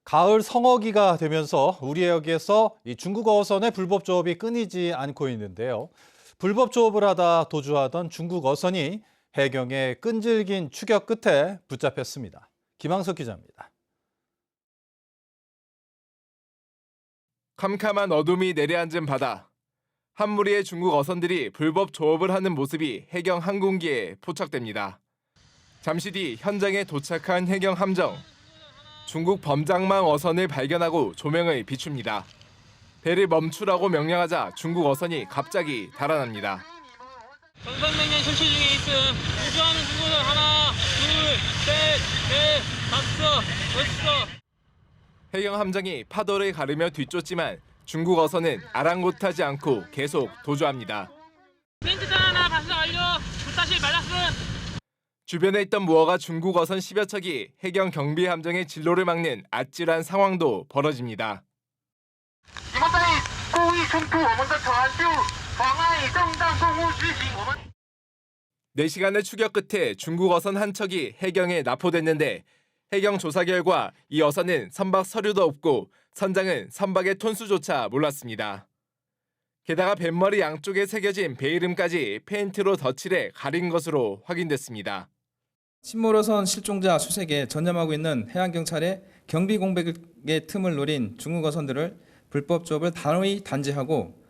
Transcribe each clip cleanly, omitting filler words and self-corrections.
가을 성어기가 되면서 우리 해역에서 이 중국어 어선의 불법 조업이 끊이지 않고 있는데요. 불법 조업을 하다 도주하던 중국 어선이 해경의 끈질긴 추격 끝에 붙잡혔습니다. 김항석 기자입니다. 캄캄한 어둠이 내려앉은 바다. 한 무리의 중국 어선들이 불법 조업을 하는 모습이 해경 항공기에 포착됩니다. 잠시 뒤 현장에 도착한 해경 함정. 중국 범장망 어선을 발견하고 조명을 비춥니다. 배를 멈추라고 명령하자 중국 어선이 갑자기 달아납니다. 정상명령 실시 중에 있음. 우주하는 중국은 하나, 둘, 셋, 넷, 다섯, 여섯. 해경 함정이 파도를 가르며 뒤쫓지만 중국 어선은 아랑곳하지 않고 계속 도주합니다. 렌즈 하나 발사 완료. 불타실 발랐음. 주변에 있던 무어가 중국 어선 10여 척이 해경 경비 함정의 진로를 막는 아찔한 상황도 벌어집니다. 4시간의 추격 끝에 중국 어선 한 척이 해경에 납포됐는데 해경 조사 결과 이 어선은 선박 서류도 없고 선장은 선박의 톤수조차 몰랐습니다. 게다가 뱃머리 양쪽에 새겨진 배 이름까지 페인트로 덧칠해 가린 것으로 확인됐습니다. 침몰어선 실종자 수색에 전념하고 있는 해양경찰의 경비 공백의 틈을 노린 중국 어선들을 불법 조업을 단호히 단죄하고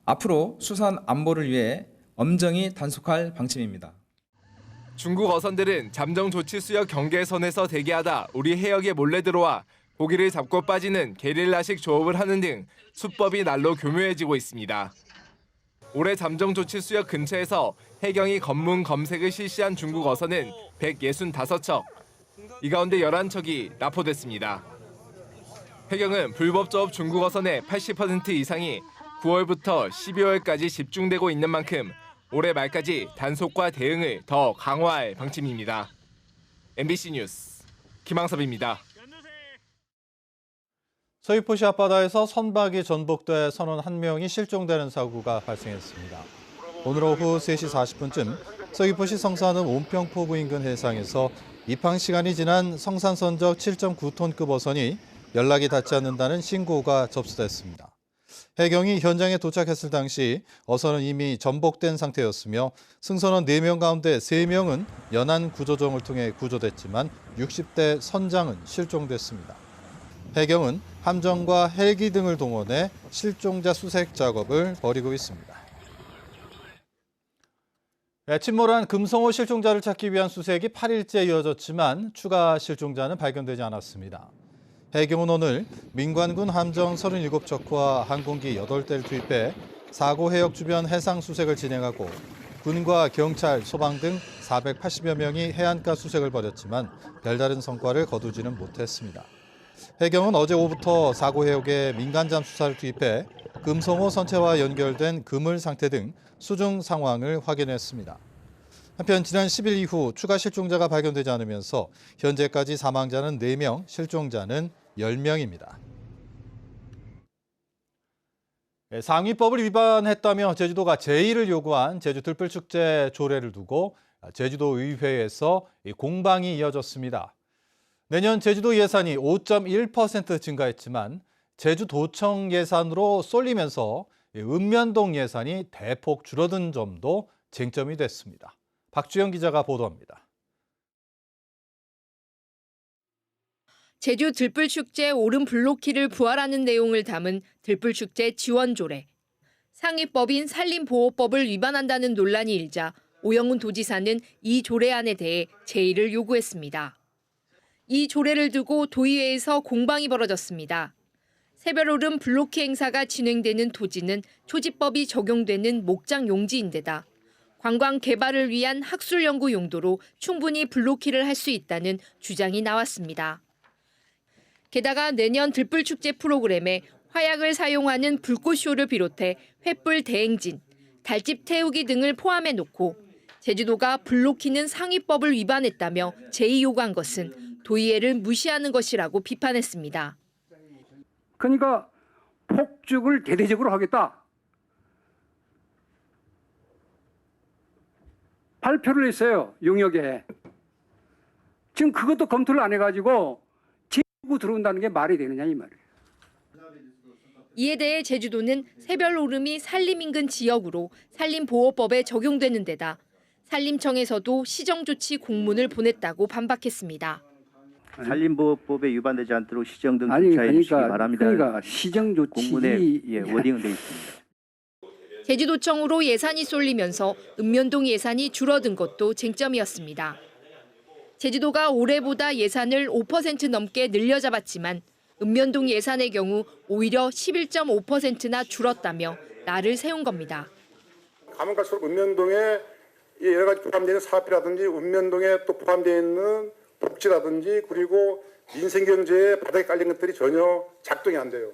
앞으로 수산 안보를 위해 엄정히 단속할 방침입니다. 중국 어선들은 잠정 조치 수역 경계선에서 대기하다 우리 해역에 몰래 들어와 고기를 잡고 빠지는 게릴라식 조업을 하는 등 수법이 날로 교묘해지고 있습니다. 올해 잠정 조치 수역 근처에서 해경이 검문 검색을 실시한 중국 어선은 165척, 이 가운데 11척이 납포됐습니다. 해경은 불법 조업 중국 어선의 80% 이상이 9월부터 12월까지 집중되고 있는 만큼 올해 말까지 단속과 대응을 더 강화할 방침입니다. MBC 뉴스 김항섭입니다. 서귀포시 앞바다에서 선박이 전복돼 선원 1명이 실종되는 사고가 발생했습니다. 오늘 오후 3시 40분쯤 서귀포시 성산읍 온평포구 인근 해상에서 입항 시간이 지난 성산선적 7.9톤급 어선이 연락이 닿지 않는다는 신고가 접수됐습니다. 해경이 현장에 도착했을 당시 어선은 이미 전복된 상태였으며 승선원 4명 가운데 3명은 연안 구조정을 통해 구조됐지만 60대 선장은 실종됐습니다. 해경은 함정과 헬기 등을 동원해 실종자 수색 작업을 벌이고 있습니다. 침몰한 금성호 실종자를 찾기 위한 수색이 8일째 이어졌지만 추가 실종자는 발견되지 않았습니다. 해경은 오늘 민관군 함정 37척과 항공기 8대를 투입해 사고 해역 주변 해상 수색을 진행하고 군과 경찰, 소방 등 480여 명이 해안가 수색을 벌였지만 별다른 성과를 거두지는 못했습니다. 해경은 어제 오후부터 사고 해역에 민간 잠수사를 투입해 금성호 선체와 연결된 그물 상태 등 수중 상황을 확인했습니다. 한편 지난 10일 이후 추가 실종자가 발견되지 않으면서 현재까지 사망자는 4명, 실종자는 10명입니다. 상위법을 위반했다며 제주도가 제의를 요구한 제주 들불축제 조례를 두고 제주도의회에서 공방이 이어졌습니다. 내년 제주도 예산이 5.1% 증가했지만 제주도청 예산으로 쏠리면서 읍면동 예산이 대폭 줄어든 점도 쟁점이 됐습니다. 박주영 기자가 보도합니다. 제주 들불축제 오름 블로키를 부활하는 내용을 담은 들불축제 지원조례. 상위법인 산림보호법을 위반한다는 논란이 일자 오영훈 도지사는 이 조례안에 대해 제의를 요구했습니다. 이 조례를 두고 도의회에서 공방이 벌어졌습니다. 새별오름 블로키 행사가 진행되는 토지는 초지법이 적용되는 목장 용지인데다 관광 개발을 위한 학술 연구 용도로 충분히 블로키를 할 수 있다는 주장이 나왔습니다. 게다가 내년 들불축제 프로그램에 화약을 사용하는 불꽃쇼를 비롯해 횃불 대행진, 달집 태우기 등을 포함해 놓고 제주도가 블로키는 상위법을 위반했다며 제의 요구한 것은 도의회를 무시하는 것이라고 비판했습니다. 그러니까 폭죽을 대대적으로 하겠다. 발표를 했어요. 용역에. 지금 그것도 검토를 안 해가지고 뚫고 들어온다는 게 말이 되느냐 이 말이에요. 이에 대해 제주도는 새별 오름이 산림 인근 지역으로 산림보호법에 적용되는 데다 산림청에서도 시정조치 공문을 보냈다고 반박했습니다. 산림보호법에 위반되지 않도록 시정 등 아니 조치해 주시기 바랍니다. 그러니까 시정 공문에 조치 워딩은 돼 있습니다. 제주도청으로 예산이 쏠리면서 읍면동 예산이 줄어든 것도 쟁점이었습니다. 제주도가 올해보다 예산을 5% 넘게 늘려잡았지만 읍면동 예산의 경우 오히려 11.5%나 줄었다며 날을 세운 겁니다. 가면 갈수록 읍면동에 여러 가지 포함되어 있는 사업이라든지 읍면동에 또 포함되어 있는 복지라든지 그리고 민생경제에 바닥에 깔린 것들이 전혀 작동이 안 돼요.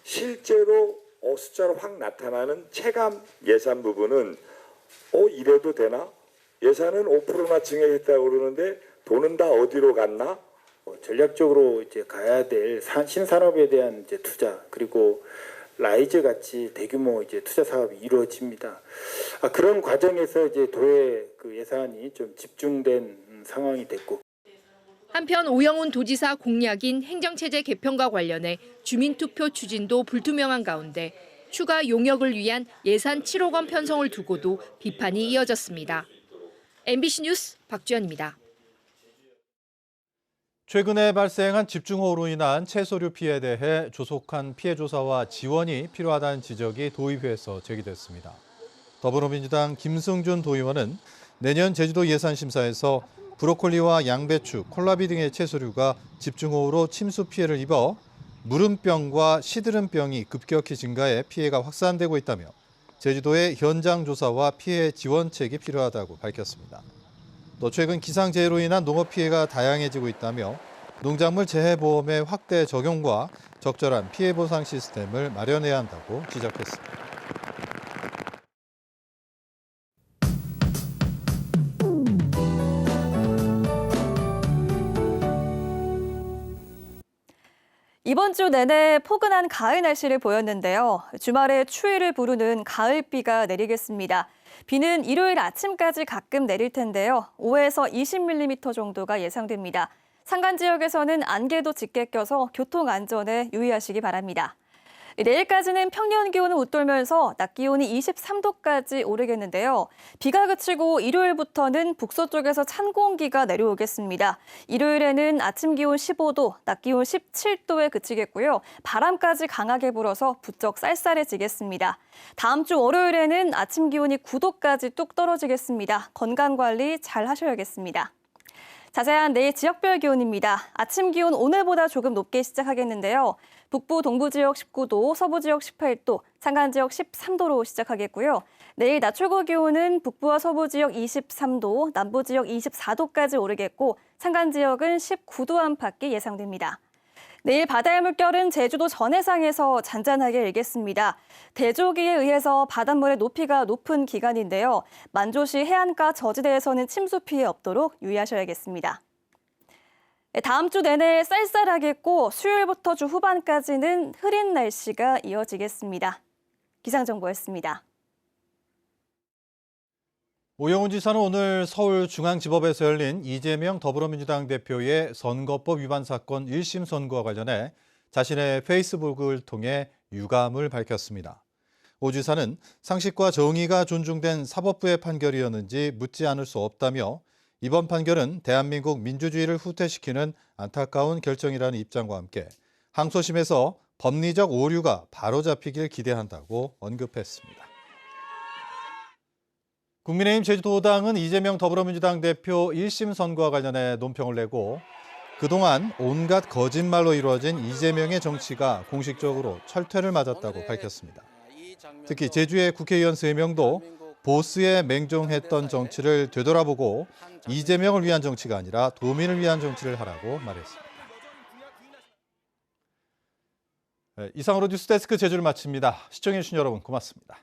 실제로 숫자로 확 나타나는 체감 예산 부분은 이래도 되나? 예산은 5%나 증액했다고 그러는데 돈은 다 어디로 갔나? 전략적으로 이제 가야 될 신산업에 대한 이제 투자 그리고 라이즈 같이 대규모 이제 투자 사업이 이루어집니다. 그런 과정에서 이제 도의 그 예산이 좀 집중된 상황이 됐고. 한편 오영훈 도지사 공약인 행정체제 개편과 관련해 주민투표 추진도 불투명한 가운데 추가 용역을 위한 예산 7억 원 편성을 두고도 비판이 이어졌습니다. MBC 뉴스 박주연입니다. 최근에 발생한 집중호우로 인한 채소류 피해에 대해 조속한 피해 조사와 지원이 필요하다는 지적이 도의회에서 제기됐습니다. 더불어민주당 김승준 도의원은 내년 제주도 예산심사에서 브로콜리와 양배추, 콜라비 등의 채소류가 집중호우로 침수 피해를 입어 무름병과 시드름병이 급격히 증가해 피해가 확산되고 있다며 제주도의 현장 조사와 피해 지원책이 필요하다고 밝혔습니다. 또 최근 기상재해로 인한 농업 피해가 다양해지고 있다며 농작물 재해보험의 확대 적용과 적절한 피해 보상 시스템을 마련해야 한다고 지적했습니다. 이번 주 내내 포근한 가을 날씨를 보였는데요. 주말에 추위를 부르는 가을비가 내리겠습니다. 비는 일요일 아침까지 가끔 내릴 텐데요. 5에서 20mm 정도가 예상됩니다. 산간 지역에서는 안개도 짙게 껴서 교통 안전에 유의하시기 바랍니다. 내일까지는 평년 기온을 웃돌면서 낮 기온이 23도까지 오르겠는데요. 비가 그치고 일요일부터는 북서쪽에서 찬 공기가 내려오겠습니다. 일요일에는 아침 기온 15도, 낮 기온 17도에 그치겠고요. 바람까지 강하게 불어서 부쩍 쌀쌀해지겠습니다. 다음 주 월요일에는 아침 기온이 9도까지 뚝 떨어지겠습니다. 건강관리 잘 하셔야겠습니다. 자세한 내일 지역별 기온입니다. 아침 기온 오늘보다 조금 높게 시작하겠는데요. 북부 동부 지역 19도, 서부 지역 18도, 산간 지역 13도로 시작하겠고요. 내일 낮 최고 기온은 북부와 서부 지역 23도, 남부 지역 24도까지 오르겠고 산간 지역은 19도 안팎이 예상됩니다. 내일 바다의 물결은 제주도 전해상에서 잔잔하게 일겠습니다. 대조기에 의해서 바닷물의 높이가 높은 기간인데요. 만조시 해안가 저지대에서는 침수 피해 없도록 유의하셔야겠습니다. 다음 주 내내 쌀쌀하겠고 수요일부터 주 후반까지는 흐린 날씨가 이어지겠습니다. 기상정보였습니다. 오영훈 지사는 오늘 서울중앙지법에서 열린 이재명 더불어민주당 대표의 선거법 위반 사건 1심 선고와 관련해 자신의 페이스북을 통해 유감을 밝혔습니다. 오 지사는 상식과 정의가 존중된 사법부의 판결이었는지 묻지 않을 수 없다며 이번 판결은 대한민국 민주주의를 후퇴시키는 안타까운 결정이라는 입장과 함께 항소심에서 법리적 오류가 바로잡히길 기대한다고 언급했습니다. 국민의힘 제주도당은 이재명 더불어민주당 대표 1심 선고와 관련해 논평을 내고 그동안 온갖 거짓말로 이루어진 이재명의 정치가 공식적으로 철퇴를 맞았다고 밝혔습니다. 특히 제주의 국회의원 3명도 보스에 맹종했던 정치를 되돌아보고 이재명을 위한 정치가 아니라 도민을 위한 정치를 하라고 말했습니다. 이상으로 뉴스데스크 제주를 마칩니다. 시청해주신 여러분 고맙습니다.